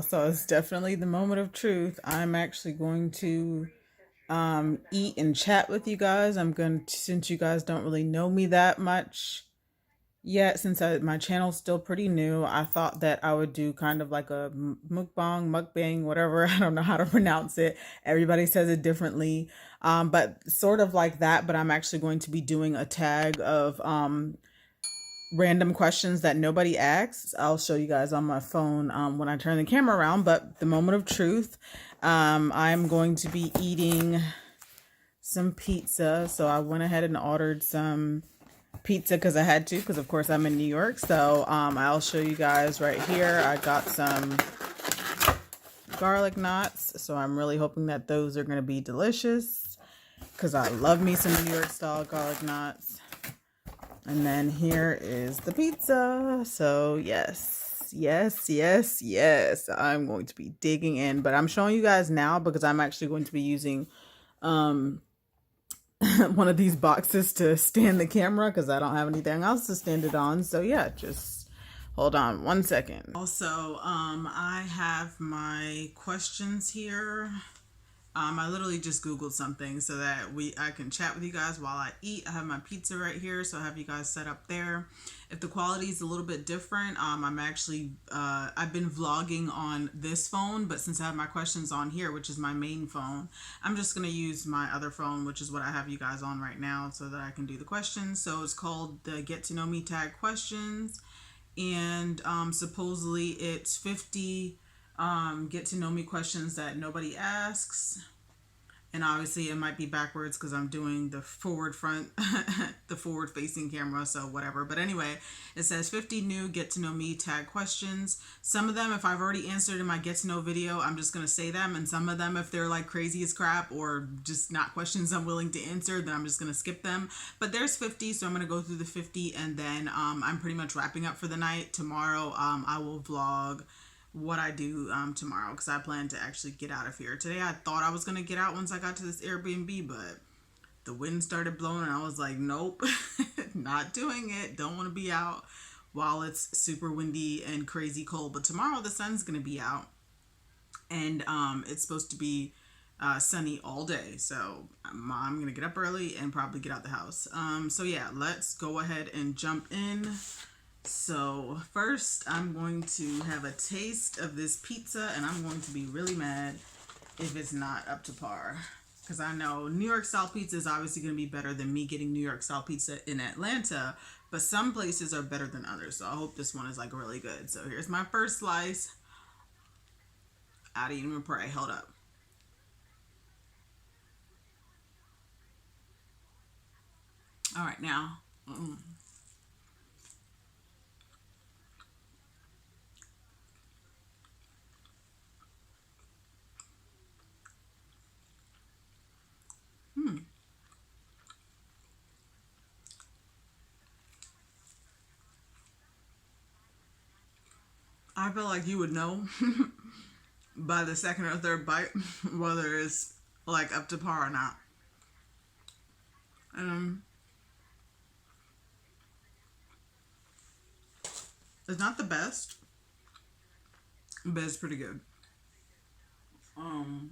So it's definitely the moment of truth. I'm actually going to eat and chat with you guys. I'm going to, since you guys don't really know me that much yet, since my channel's still pretty new, I thought that I would do kind of like a mukbang, whatever. I don't know how to pronounce it. Everybody says it differently. But sort of like that, but I'm actually going to be doing a tag of random questions that nobody asks. I'll show you guys on my phone when I turn the camera around. But the moment of truth, I'm going to be eating some pizza. So I went ahead and ordered some pizza because I had to, because of course I'm in New York. So I'll show you guys right here. I got some garlic knots. So I'm really hoping that those are going to be delicious because I love me some New York style garlic knots. And then here is the pizza. So yes, yes, yes, yes. I'm going to be digging in, but I'm showing you guys now because I'm actually going to be using one of these boxes to stand the camera because I don't have anything else to stand it on. So yeah, just hold on one second. Also, I have my questions here. I literally just Googled something so that I can chat with you guys while I eat. I have my pizza right here, so I have you guys set up there. If the quality is a little bit different, I'm actually, I've been vlogging on this phone, but since I have my questions on here, which is my main phone, I'm just going to use my other phone, which is what I have you guys on right now, so that I can do the questions. So it's called the Get to Know Me Tag Questions, and supposedly it's 50 get to know me questions that nobody asks. And obviously it might be backwards because I'm doing the the forward facing camera, so whatever. But anyway, it says 50 new get to know me tag questions. Some of them, if I've already answered in my get to know video, I'm just going to say them. And some of them, if they're like crazy as crap or just not questions I'm willing to answer, then I'm just going to skip them. But there's 50, so I'm going to go through the 50, and then I'm pretty much wrapping up for the night. Tomorrow I will vlog what I do tomorrow because I plan to actually get out of here. Today I thought I was going to get out once I got to this Airbnb, but the wind started blowing and I was like, nope, not doing it. Don't want to be out while it's super windy and crazy cold. But tomorrow the sun's going to be out, and it's supposed to be sunny all day. So I'm going to get up early and probably get out the house. So yeah, let's go ahead and jump in. So first I'm going to have a taste of this pizza, and I'm going to be really mad if it's not up to par, because I know New York style pizza is obviously going to be better than me getting New York style pizza in Atlanta, but some places are better than others. So I hope this one is like really good. So here's my first slice. I didn't even pray. Hold up. All right, now. I feel like you would know by the second or third bite whether it's like up to par or not. Um, it's not the best, but it's pretty good. Um,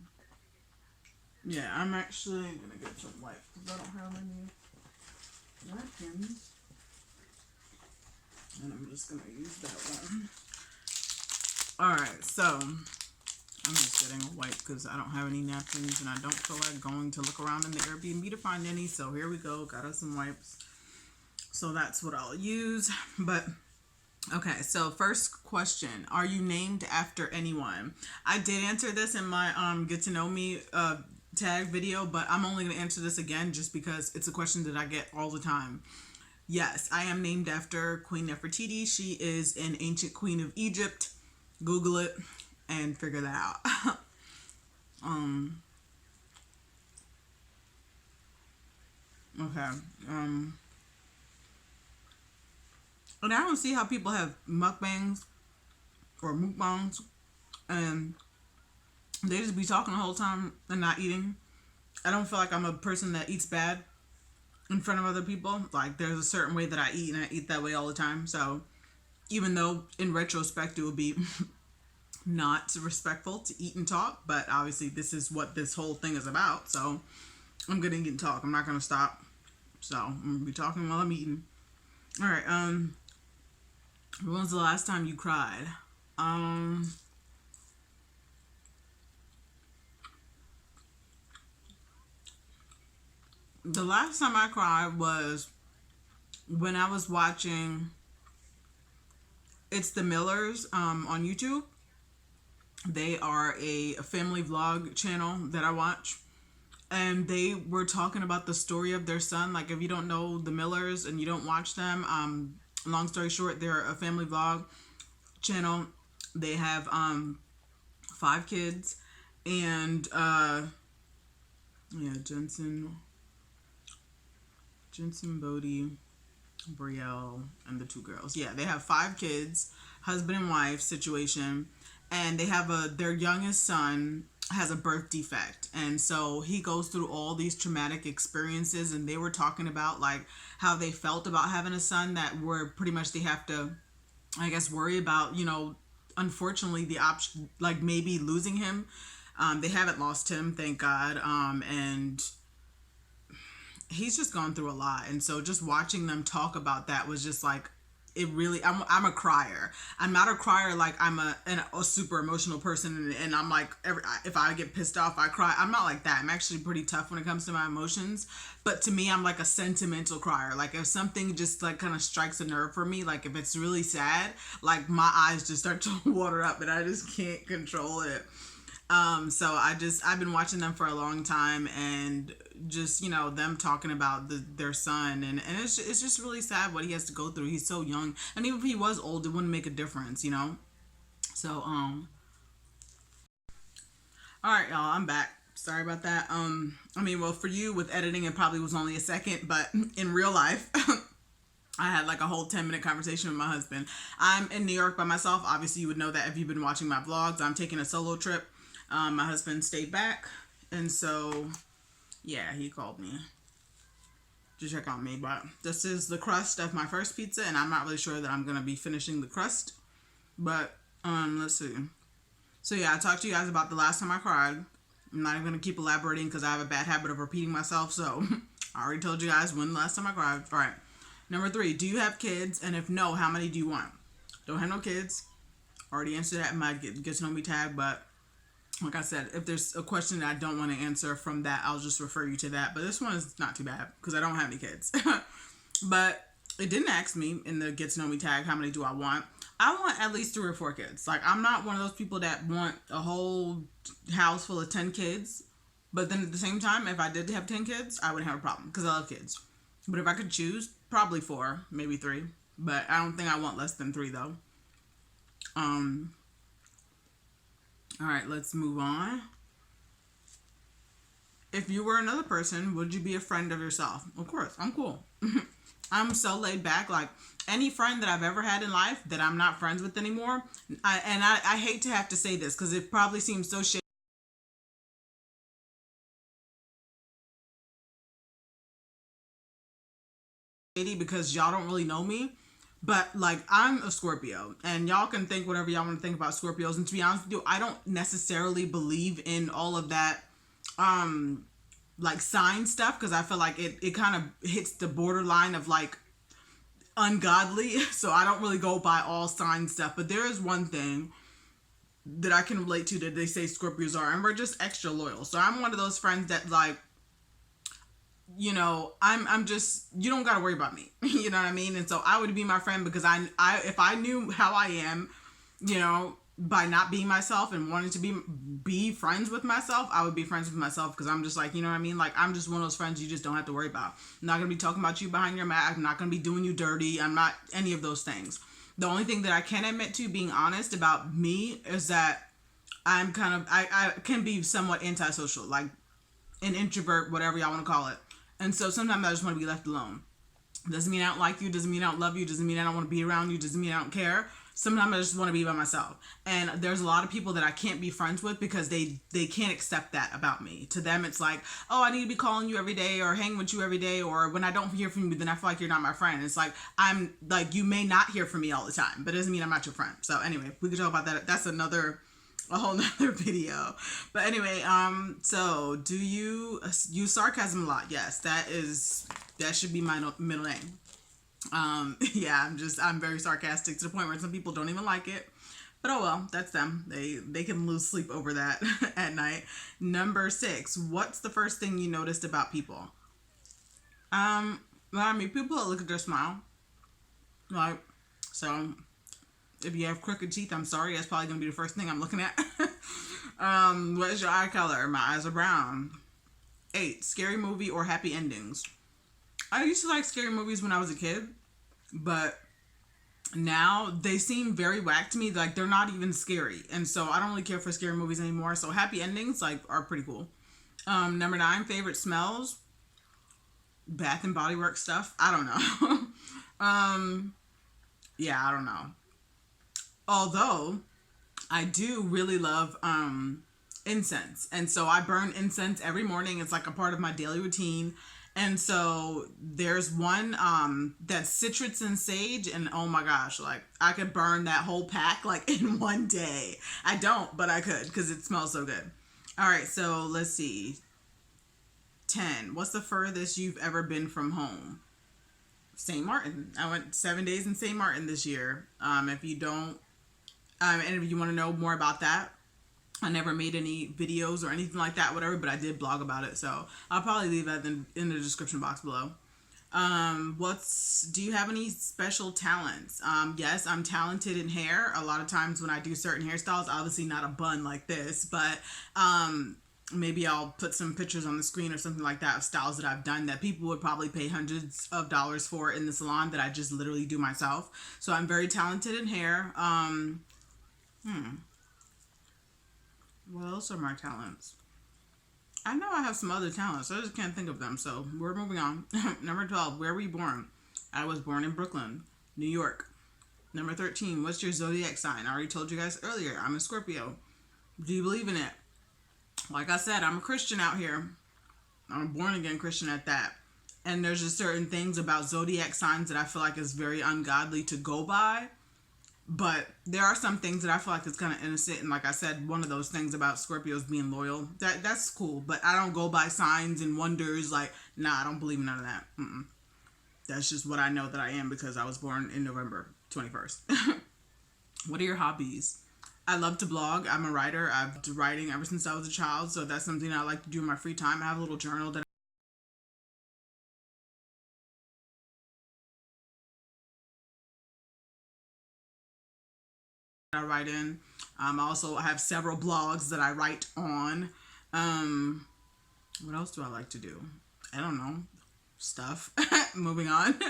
yeah, I'm actually gonna get some wipes because I don't have any napkins, and I'm just gonna use that one. All right, so I'm just getting a wipe because I don't have any napkins and I don't feel like going to look around in the Airbnb to find any. So here we go. Got us some wipes. So that's what I'll use. But okay, so first question: are you named after anyone? I did answer this in my get to know me tag video, but I'm only gonna answer this again just because it's a question that I get all the time. Yes, I am named after Queen Nefertiti. She is an ancient queen of Egypt. Google it and figure that out. um. Okay. And I don't see how people have mukbangs or mukbangs and they just be talking the whole time and not eating. I don't feel like I'm a person that eats bad in front of other people. Like, there's a certain way that I eat, and I eat that way all the time. So even though in retrospect it would be not respectful to eat and talk, but obviously this is what this whole thing is about. So I'm gonna eat and talk. I'm not gonna stop. So I'm gonna be talking while I'm eating. All right. When was the last time you cried? The last time I cried was when I was watching It's the Millers on YouTube. They are a family vlog channel that I watch. And they were talking about the story of their son. Like, if you don't know the Millers and you don't watch them, long story short, they're a family vlog channel. They have 5 kids. And yeah, Jensen, Bodie, Brielle, and the 2 girls. Yeah, they have 5 kids, husband and wife situation, and they have their youngest son has a birth defect, and so he goes through all these traumatic experiences. And they were talking about like how they felt about having a son that were pretty much they have to, I guess, worry about, unfortunately the option, like maybe losing him. They haven't lost him, thank God, and he's just gone through a lot. And so just watching them talk about that was just like, it really, I'm a crier. I'm not a crier like I'm a super emotional person, and I'm like, if I get pissed off I cry. I'm not like that. I'm actually pretty tough when it comes to my emotions, but to me I'm like a sentimental crier. Like if something just like kind of strikes a nerve for me, like if it's really sad, like my eyes just start to water up and I just can't control it. So I've been watching them for a long time, and just, them talking about their son, and it's just really sad what he has to go through. He's so young, and even if he was old, it wouldn't make a difference, So, all right, y'all, I'm back. Sorry about that. Well, for you with editing, it probably was only a second, but in real life, I had like a whole 10-minute conversation with my husband. I'm in New York by myself. Obviously, you would know that if you've been watching my vlogs. I'm taking a solo trip. My husband stayed back, and so yeah, he called me to check on me. But this is the crust of my first pizza, and I'm not really sure that I'm gonna be finishing the crust, but let's see. So yeah, I talked to you guys about the last time I cried. I'm not even gonna keep elaborating because I have a bad habit of repeating myself, so I already told you guys when the last time I cried. All right, number 3, do you have kids, and if no, how many do you want? Don't have no kids. Already answered that in my get to know me tag, but like I said, if there's a question that I don't want to answer from that, I'll just refer you to that. But this one is not too bad because I don't have any kids. But it didn't ask me in the get to know me tag, how many do I want? I want at least 3 or 4 kids. Like, I'm not one of those people that want a whole house full of 10 kids. But then at the same time, if I did have 10 kids, I wouldn't have a problem because I love kids. But if I could choose, probably 4, maybe 3. But I don't think I want less than 3 though. All right, let's move on. If you were another person, would you be a friend of yourself? Of course, I'm cool. I'm so laid back. Like, any friend that I've ever had in life that I'm not friends with anymore, I hate to have to say this because it probably seems so shady because y'all don't really know me. But like, I'm a Scorpio, and y'all can think whatever y'all want to think about Scorpios. And to be honest with you, I don't necessarily believe in all of that, like sign stuff, because I feel like it kind of hits the borderline of like ungodly. So I don't really go by all sign stuff. But there is one thing that I can relate to that they say Scorpios are, and we're just extra loyal. So I'm one of those friends that like, I'm just, you don't got to worry about me. You know what I mean? And so I would be my friend because I if I knew how I am, by not being myself and wanting to be friends with myself, I would be friends with myself because I'm just like, you know what I mean? Like, I'm just one of those friends you just don't have to worry about. I'm not going to be talking about you behind your back. I'm not going to be doing you dirty. I'm not any of those things. The only thing that I can admit to being honest about me is that I'm kind of, I can be somewhat antisocial, like an introvert, whatever y'all want to call it. And so sometimes I just want to be left alone. Doesn't mean I don't like you, doesn't mean I don't love you, doesn't mean I don't want to be around you, doesn't mean I don't care. Sometimes I just want to be by myself. And there's a lot of people that I can't be friends with because they can't accept that about me. To them, it's like, oh, I need to be calling you every day or hanging with you every day. Or when I don't hear from you, then I feel like you're not my friend. It's like, I'm like, you may not hear from me all the time, but it doesn't mean I'm not your friend. So anyway, we could talk about that. That's another a whole nother video. But anyway, so do you use sarcasm a lot? Yes, that should be my middle name. Yeah, I'm very sarcastic to the point where some people don't even like it. But oh well, that's them. They can lose sleep over that at night. Number 6. What's the first thing you noticed about people? Well, I mean, people that look at their smile. Like, so if you have crooked teeth, I'm sorry, that's probably gonna be the first thing I'm looking at. What is your eye color? My eyes are brown. 8. Scary movie or happy endings? I used to like scary movies when I was a kid, but now they seem very whack to me. Like, they're not even scary, and so I don't really care for scary movies anymore. So happy endings like are pretty cool. Number 9. Favorite smells? Bath and Body Works stuff. I don't know. Yeah, I don't know. Although I do really love incense, and so I burn incense every morning. It's like a part of my daily routine. And so there's one that's citrus and sage, and oh my gosh, like I could burn that whole pack like in one day. I don't, but I could because it smells so good. All right, so let's see. 10. What's the furthest you've ever been from home? St. Martin. I went 7 days in St. Martin this year. If you don't, and if you want to know more about that, I never made any videos or anything like that, whatever, but I did blog about it. So I'll probably leave that in the description box below. Do you have any special talents? Yes, I'm talented in hair. A lot of times when I do certain hairstyles, obviously not a bun like this, but, maybe I'll put some pictures on the screen or something like that of styles that I've done that people would probably pay hundreds of dollars for in the salon that I just literally do myself. So I'm very talented in hair. What else are my talents? I know I have some other talents. I just can't think of them. So we're moving on. Number 12. Where were you born? I was born in Brooklyn, New York. Number 13. What's your zodiac sign? I already told you guys earlier. I'm a Scorpio. Do you believe in it? Like I said, I'm a Christian out here. I'm a born again Christian at that. And there's just certain things about zodiac signs that I feel like is very ungodly to go by. But there are some things that I feel like it's kind of innocent. And like I said, one of those things about Scorpios being loyal, that's cool. But I don't go by signs and wonders. Like, nah, I don't believe in none of that. That's just what I know that I am because I was born in November 21st. What are your hobbies? I love to blog. I'm a writer. I've been writing ever since I was a child, so that's something I like to do in my free time. I have a little journal that I write in. Also, I have several blogs that I write on. What else do I like to do? I don't know. Stuff. Moving on.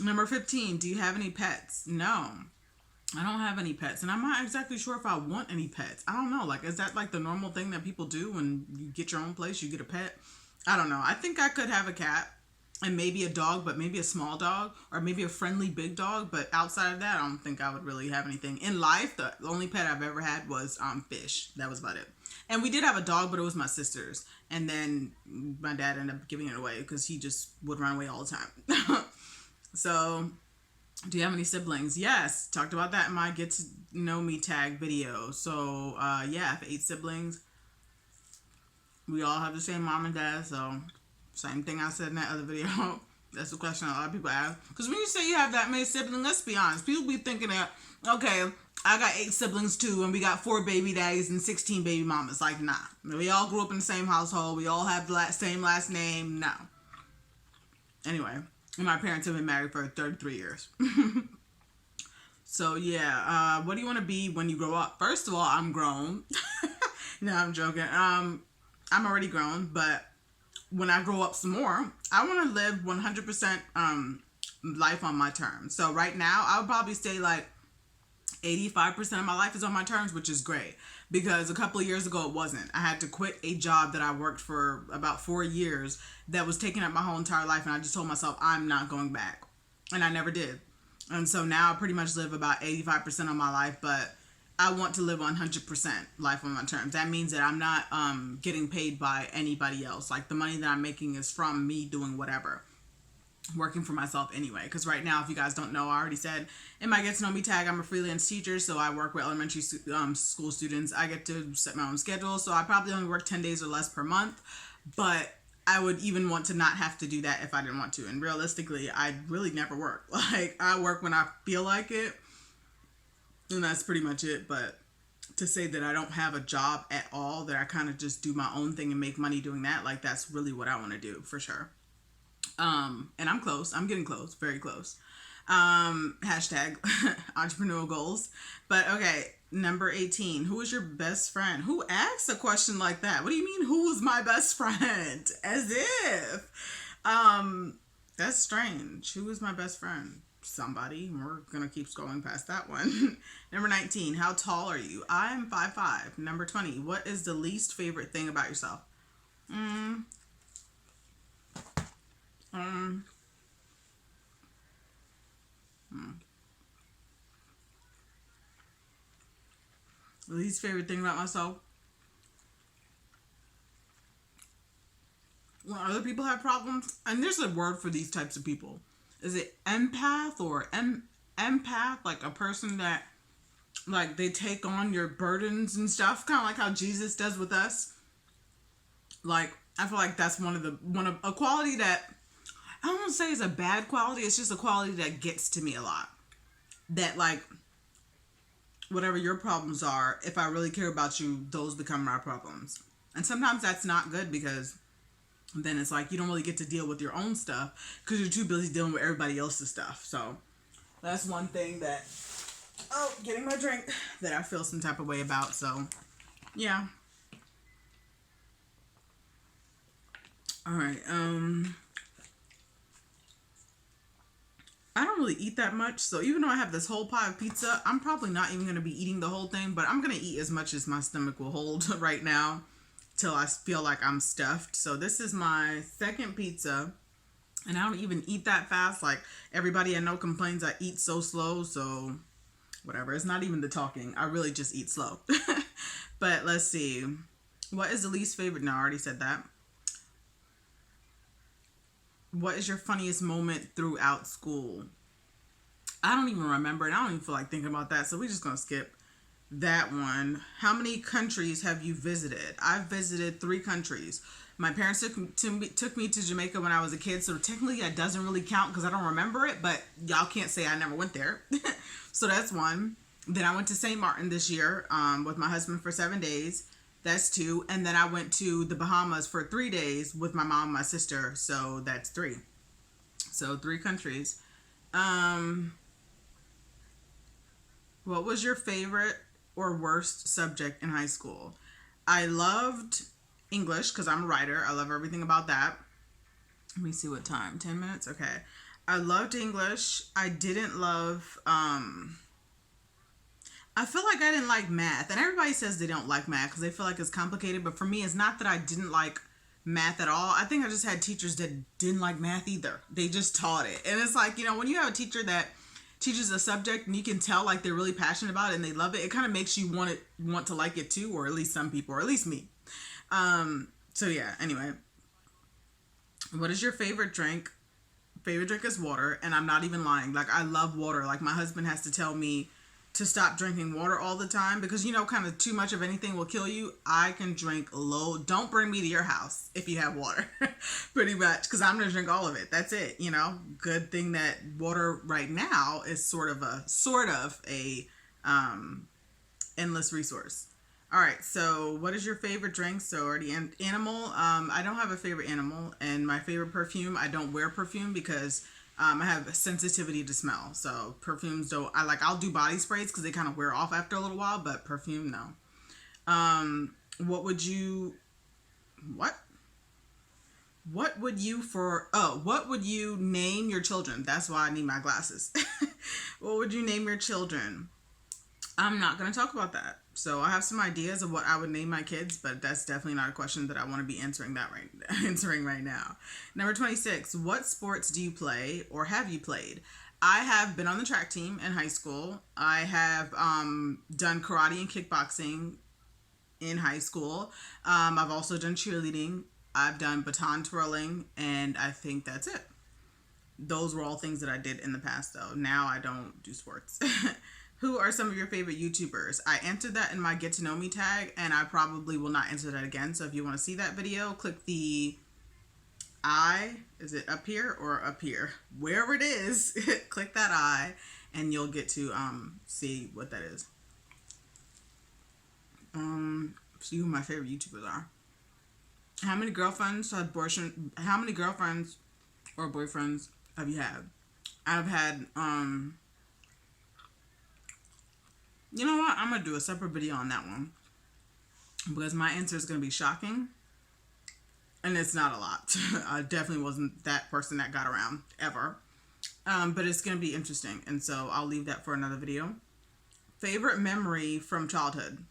Number 15. Do you have any pets? No. I don't have any pets, and I'm not exactly sure if I want any pets. I don't know. Like, is that like the normal thing that people do when you get your own place, you get a pet? I don't know. I think I could have a cat and maybe a dog, but maybe a small dog or maybe a friendly big dog. But outside of that, I don't think I would really have anything. In life, the only pet I've ever had was fish. That was about it. And we did have a dog, but it was my sister's. And then my dad ended up giving it away because he just would run away all the time. So... do you have any siblings? Yes, talked about that in my get to know me tag video. So yeah, I have 8 siblings. We all have the same mom and dad, so same thing I said in that other video. That's the question a lot of people ask. Because when you say you have that many siblings, let's be honest, people be thinking that, okay, I got 8 siblings too, and we got 4 baby daddies and 16 baby mamas. Like, nah. We all grew up in the same household. We all have the same last name. No. Anyway. And my parents have been married for 33 years. So, yeah. What do you want to be when you grow up? First of all, I'm grown. No, I'm joking. I'm already grown. But when I grow up some more, I want to live 100% life on my terms. So, right now, I would probably say like 85% of my life is on my terms, which is great. Because a couple of years ago, it wasn't. I had to quit a job that I worked for about 4 years that was taking up my whole entire life. And I just told myself, I'm not going back. And I never did. And so now I pretty much live about 85% of my life. But I want to live 100% life on my terms. That means that I'm not getting paid by anybody else. Like, the money that I'm making is from me doing whatever. working for myself anyway. Because right now, if you guys don't know, I already said in my Get to Know Me tag, I'm a freelance teacher, so I work with elementary school students. I get to set my own schedule, so I probably only work 10 days or less per month, but I would even want to not have to do that if I didn't want to. And realistically, I really never work. Like, I work when I feel like it, and that's pretty much it. But to say that I don't have a job at all, that I kind of just do my own thing and make money doing that, like, that's really what I want to do for sure. And I'm close. I'm getting close, very close. Hashtag entrepreneurial goals. But okay, number 18. Who is your best friend? Who asks a question like that? What do you mean, who's my best friend? As if. That's strange. Who is my best friend? Somebody. We're gonna keep scrolling past that one. Number 19. How tall are you? I'm 5'5". Number 20. What is the least favorite thing about yourself? The least favorite thing about myself, when other people have problems, and there's a word for these types of people. Is it empath or empath? Like a person that, like, they take on your burdens and stuff, kind of like how Jesus does with us. Like, I feel like that's one of a quality that I don't want to say is a bad quality. It's just a quality that gets to me a lot. That, like, whatever your problems are, if I really care about you, those become my problems. And sometimes that's not good, because then it's like you don't really get to deal with your own stuff because you're too busy dealing with everybody else's stuff. So that's one thing that, getting my drink, that I feel some type of way about. So yeah. All right. I don't really eat that much, so even though I have this whole pie of pizza, I'm probably not even going to be eating the whole thing, but I'm going to eat as much as my stomach will hold right now till I feel like I'm stuffed. So this is my second pizza, and I don't even eat that fast. Like, everybody I know complains I eat so slow, so whatever. It's not even the talking. I really just eat slow. But let's see. What is the least favorite? No, I already said that. What is your funniest moment throughout school? I don't even remember, and I don't even feel like thinking about that, so we're just going to skip that one. How many countries have you visited? I've visited 3 countries. My parents took me to Jamaica when I was a kid, so technically that doesn't really count because I don't remember it, but y'all can't say I never went there. So that's 1. Then I went to St. Martin this year with my husband for 7 days. That's 2. And then I went to the Bahamas for 3 days with my mom and my sister. So that's 3. So 3 countries. What was your favorite or worst subject in high school? I loved English because I'm a writer. I love everything about that. Let me see what time. 10 minutes? Okay. I loved English. I didn't love... I feel like I didn't like math, and everybody says they don't like math because they feel like it's complicated, but for me, it's not that I didn't like math at all. I think I just had teachers that didn't like math either. They just taught it, and it's like, when you have a teacher that teaches a subject and you can tell like they're really passionate about it and they love it, it kind of makes you want to like it too, or at least some people, or at least me. So yeah, anyway. What is your favorite drink? Favorite drink is water, and I'm not even lying. Like, I love water. Like, my husband has to tell me to stop drinking water all the time because, kind of too much of anything will kill you. I can drink low. Don't bring me to your house if you have water, pretty much, because I'm going to drink all of it. That's it, Good thing that water right now is sort of a endless resource. All right, so what is your favorite drink? So already animal. I don't have a favorite animal, and my favorite perfume, I don't wear perfume because I have a sensitivity to smell. So perfumes don't, I'll do body sprays because they kind of wear off after a little while, but perfume, no. What would you name your children? That's why I need my glasses. What would you name your children? I'm not going to talk about that. So I have some ideas of what I would name my kids, but that's definitely not a question that I want to be answering right now. Number 26, what sports do you play or have you played? I have been on the track team in high school. I have done karate and kickboxing in high school. I've also done cheerleading. I've done baton twirling, and I think that's it. Those were all things that I did in the past, though. Now I don't do sports. Who are some of your favorite YouTubers? I entered that in my get to know me tag, and I probably will not enter that again. So if you want to see that video, click the eye. Is it up here or up here? Wherever it is, click that eye, and you'll get to see what that is. See who my favorite YouTubers are. How many girlfriends or boyfriends have you had? I've had, you know what? I'm going to do a separate video on that one, because my answer is going to be shocking, and it's not a lot. I definitely wasn't that person that got around, ever. But it's going to be interesting, and so I'll leave that for another video. Favorite memory from childhood?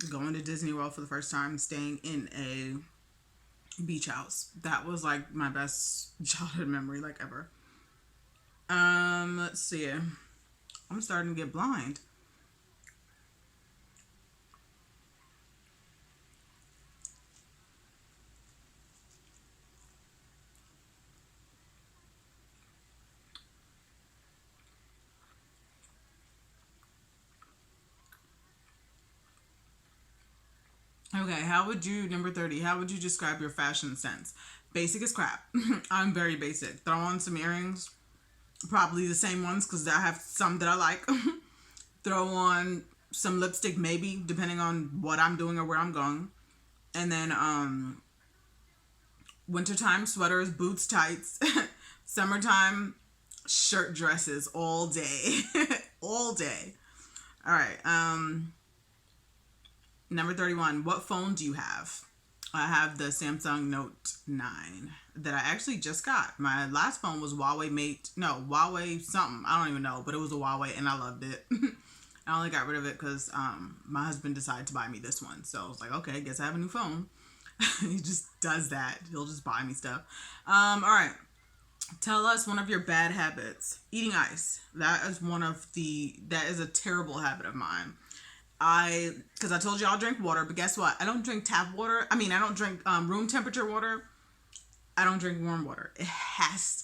Going to Disney World for the first time, staying in a beach house. That was like my best childhood memory, like, ever. Let's see. I'm starting to get blind. Okay, number 30, how would you describe your fashion sense? Basic as crap. I'm very basic. Throw on some earrings, probably the same ones, because I have some that I like. Throw on some lipstick, maybe, depending on what I'm doing or where I'm going. And then wintertime sweaters, boots, tights. Summertime shirt, dresses all day. All day. All right. Number 31, what phone do you have? I have the Samsung Note 9 that I actually just got. My last phone was Huawei something. I don't even know, but it was a Huawei, and I loved it. I only got rid of it because my husband decided to buy me this one. So I was like, okay, I guess I have a new phone. He just does that. He'll just buy me stuff. All right. Tell us one of your bad habits. Eating ice. That is a terrible habit of mine. Because I told you I'll drink water, but guess what? I don't drink tap water. I don't drink room temperature water. I don't drink warm water. It has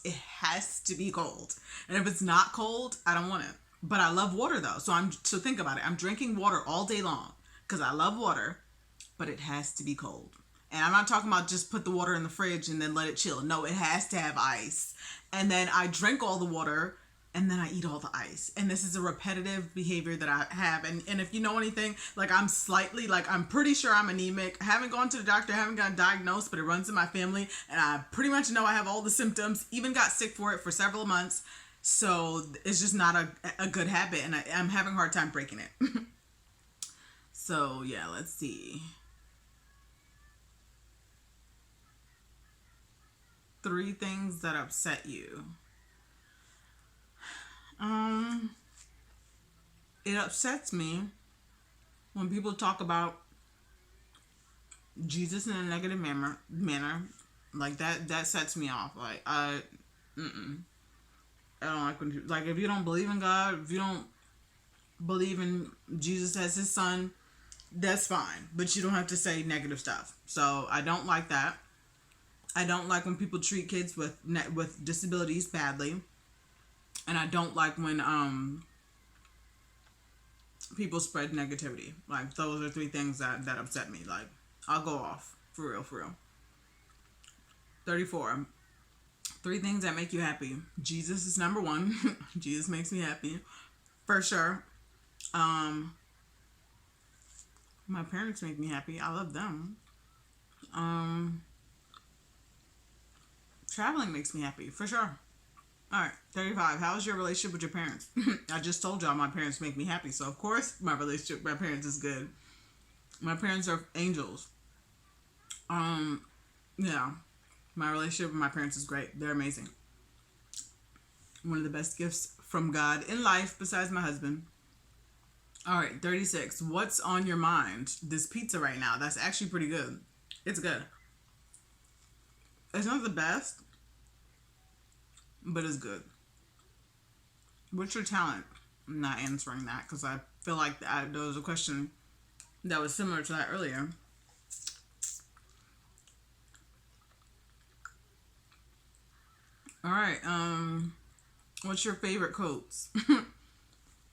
to be cold. And if it's not cold, I don't want it. But I love water, though. So think about it. I'm drinking water all day long because I love water, but it has to be cold. And I'm not talking about just put the water in the fridge and then let it chill. No, it has to have ice. And then I drink all the water, and then I eat all the ice. And this is a repetitive behavior that I have. And if you know anything, like, I'm pretty sure I'm anemic. I haven't gone to the doctor, I haven't gotten diagnosed, but it runs in my family. And I pretty much know I have all the symptoms, even got sick for it for several months. So it's just not a good habit, and I'm having a hard time breaking it. So yeah, let's see. 3 things that upset you. It upsets me when people talk about Jesus in a negative manner. Like, that sets me off. Like, I don't like when people, like, if you don't believe in God, if you don't believe in Jesus as his son, that's fine, but you don't have to say negative stuff. So I don't like that. I don't like when people treat kids with disabilities badly. And I don't like when people spread negativity. Like, those are 3 things that upset me. Like, I'll go off. For real. 34. 3 things that make you happy. Jesus is number 1. Jesus makes me happy. For sure. My parents make me happy. I love them. Traveling makes me happy. For sure. Alright, 35. How's your relationship with your parents? I just told y'all my parents make me happy, so of course my relationship with my parents is good. My parents are angels. Yeah. My relationship with my parents is great. They're amazing. One of the best gifts from God in life besides my husband. Alright, 36. What's on your mind? This pizza right now. That's actually pretty good. It's good. It's not the best, but it's good. What's your talent? I'm not answering that because I feel like there was a question that was similar to that earlier. All right. What's your favorite quotes?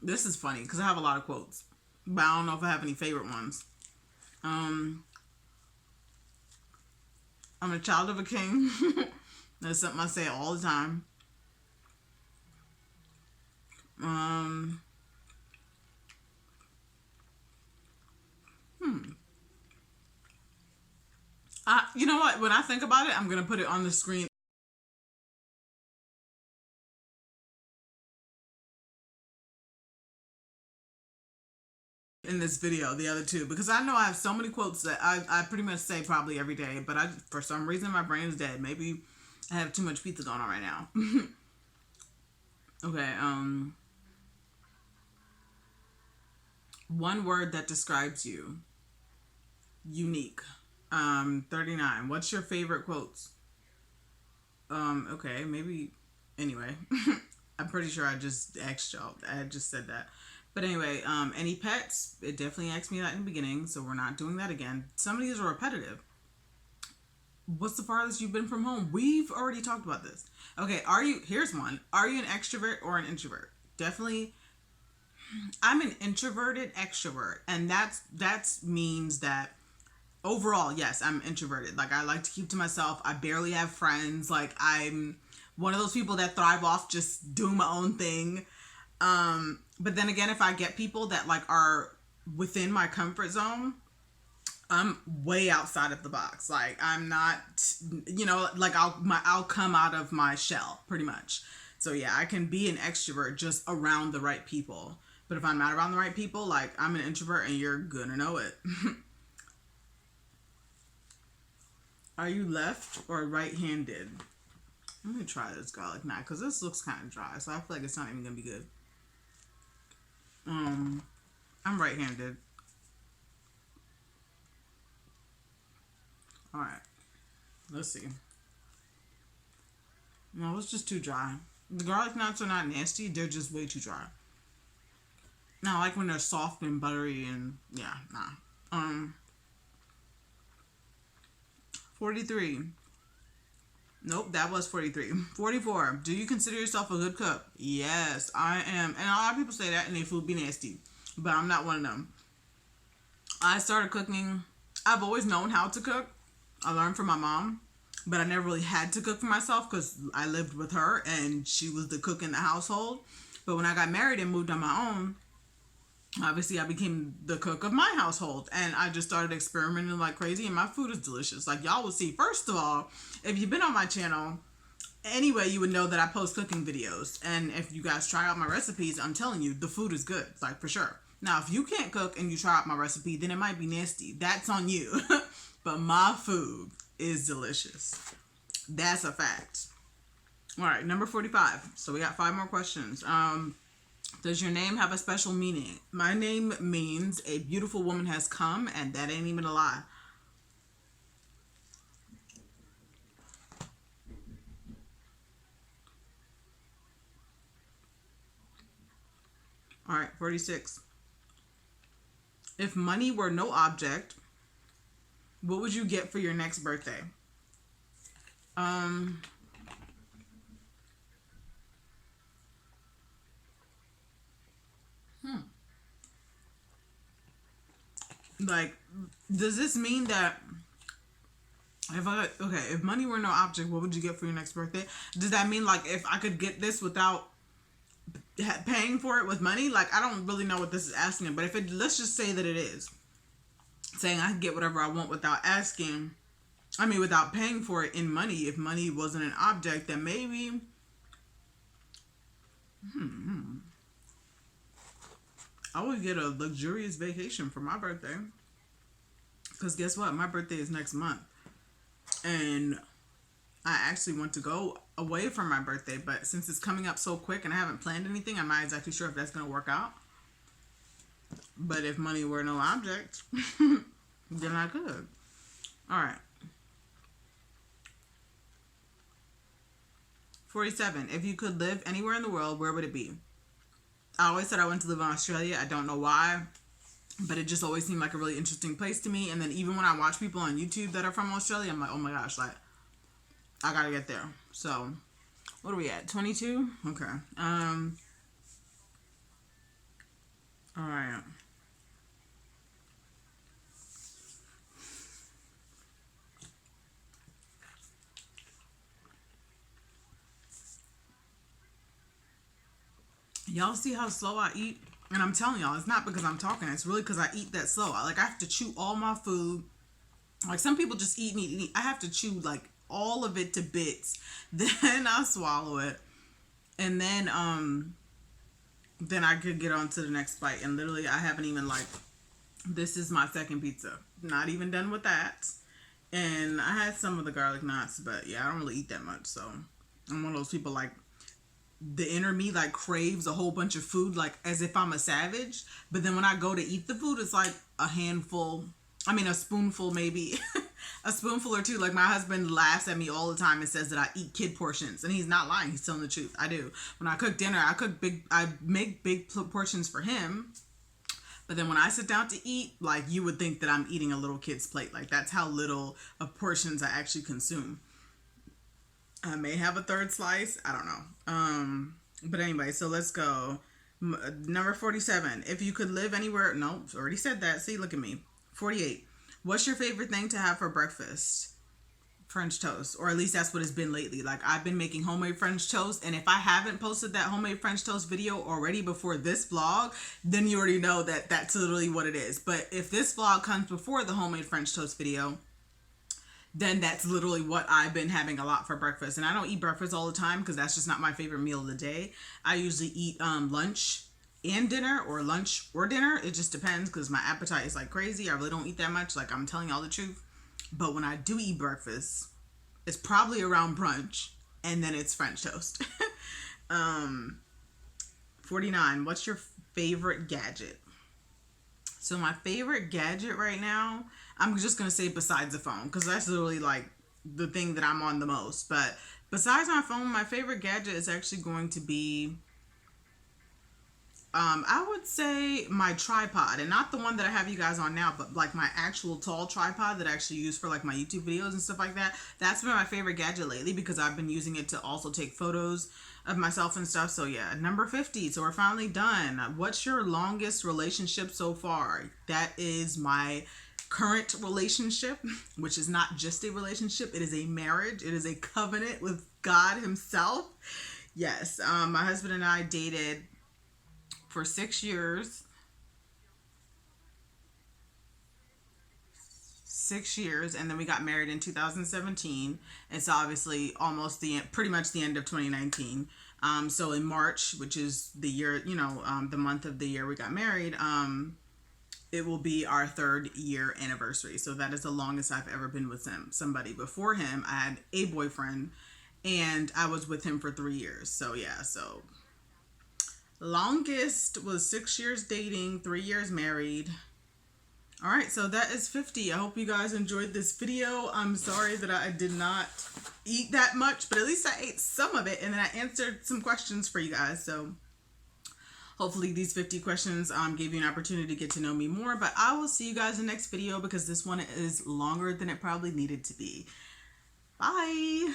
This is funny because I have a lot of quotes, but I don't know if I have any favorite ones. Um, I'm a child of a king. That's something I say all the time. Um, you know what? When I think about it, I'm gonna put it on the screen in this video, the other two, because I know I have so many quotes that I pretty much say probably every day, but I for some reason my brain is dead. Maybe I have too much pizza going on right now. Okay, one word that describes you. Unique. 39. What's your favorite quotes? Okay, maybe anyway. I'm pretty sure I just asked y'all. I had just said that. But anyway, any pets? It definitely asked me that in the beginning, so we're not doing that again. Some of these are repetitive. What's the farthest you've been from home? We've already talked about this. Okay, here's one. Are you an extrovert or an introvert? Definitely, I'm an introverted extrovert, and that's means that overall, yes, I'm introverted. Like, I like to keep to myself. I barely have friends. Like, I'm one of those people that thrive off just doing my own thing. But then again, if I get people that like are within my comfort zone, I'm way outside of the box. Like, I'm not, like I'll come out of my shell pretty much. So yeah, I can be an extrovert just around the right people. But if I'm not around the right people, like, I'm an introvert and you're gonna know it. Are you left or right-handed? Let me try this garlic knot because this looks kind of dry, so I feel like it's not even gonna be good. I'm right-handed. All right, let's see. No, it's just too dry. The garlic knots are not nasty; they're just way too dry. Now, I like when they're soft and buttery, and yeah, nah. 43. Nope, that was 43. 44. Do you consider yourself a good cook? Yes, I am. And a lot of people say that and their food be nasty. But I'm not one of them. I started cooking. I've always known how to cook. I learned from my mom. But I never really had to cook for myself because I lived with her and she was the cook in the household. But when I got married and moved on my own, obviously I became the cook of my household and I just started experimenting like crazy and my food is delicious. Like, y'all will see, first of all, if you've been on my channel anyway, you would know that I post cooking videos, and if you guys try out my recipes, I'm telling you the food is good, like, for sure. Now, if you can't cook and you try out my recipe, then it might be nasty. That's on you. But my food is delicious. That's a fact. All right, number 45. So we got 5 more questions. Does your name have a special meaning? My name means a beautiful woman has come, and that ain't even a lie. All right, 46. If money were no object, what would you get for your next birthday? Like, does this mean that if money were no object, what would you get for your next birthday? Does that mean, like, if I could get this without paying for it with money? Like, I don't really know what this is asking, but let's just say that it is saying I can get whatever I want without without paying for it in money. If money wasn't an object, then maybe I would get a luxurious vacation for my birthday. Because guess what? My birthday is next month. And I actually want to go away from my birthday, but since it's coming up so quick and I haven't planned anything, I'm not exactly sure if that's going to work out. But if money were no object, then I could. All right. 47. If you could live anywhere in the world, where would it be? I always said I wanted to live in Australia. I don't know why, but it just always seemed like a really interesting place to me. And then even when I watch people on YouTube that are from Australia, I'm like, oh my gosh, like, I gotta get there. So What are we at? 22? Okay. All right. Y'all see how slow I eat? And I'm telling y'all, it's not because I'm talking. It's really because I eat that slow. I have to chew all my food. Like some people just eat meat and eat. I have to chew like all of it to bits. Then I swallow it. And then I could get on to the next bite. And literally I haven't even like, this is my second pizza. Not even done with that. And I had some of the garlic knots, but yeah, I don't really eat that much. So I'm one of those people like, the inner me like craves a whole bunch of food like as if I'm a savage, but then when I go to eat the food it's like a handful, I mean a spoonful maybe. A spoonful or two. Like my husband laughs at me all the time and says that I eat kid portions, and he's not lying, he's telling the truth. I do. When I cook dinner, I make big portions for him, but then when I sit down to eat, like you would think that I'm eating a little kid's plate. Like that's how little of portions I actually consume. I may have a third slice. I don't know. But anyway, so let's go. Number 47. If you could live anywhere. No, already said that. See, look at me. 48. What's your favorite thing to have for breakfast? French toast. Or at least that's what it's been lately. Like I've been making homemade French toast. And if I haven't posted that homemade French toast video already before this vlog, then you already know that that's literally what it is. But if this vlog comes before the homemade French toast video, then that's literally what I've been having a lot for breakfast. And I don't eat breakfast all the time because that's just not my favorite meal of the day. I usually eat lunch and dinner, or lunch or dinner. It just depends because my appetite is like crazy. I really don't eat that much. Like I'm telling y'all the truth. But when I do eat breakfast, it's probably around brunch, and then it's French toast. 49. What's your favorite gadget? So my favorite gadget right now, I'm just going to say besides the phone, because that's literally like the thing that I'm on the most. But besides my phone, my favorite gadget is actually going to be, I would say my tripod, and not the one that I have you guys on now, but like my actual tall tripod that I actually use for like my YouTube videos and stuff like that. That's been my favorite gadget lately because I've been using it to also take photos of myself and stuff. So yeah, number 50. So we're finally done. What's your longest relationship so far? That is my current relationship, which is not just a relationship. It is a marriage. It is a covenant with God himself. Yes. My husband and I dated for 6 years. 6 years, and then we got married in 2017. It's obviously almost pretty much the end of 2019. So in March, which is the year, the month of the year we got married, it will be our 3rd year anniversary. So that is the longest I've ever been with somebody. Before him, I had a boyfriend, and I was with him for 3 years. So yeah, so longest was 6 years dating, 3 years married. All right, so that is 50. I hope you guys enjoyed this video. I'm sorry that I did not eat that much, but at least I ate some of it, and then I answered some questions for you guys. So hopefully these 50 questions gave you an opportunity to get to know me more. But I will see you guys in the next video because this one is longer than it probably needed to be. Bye.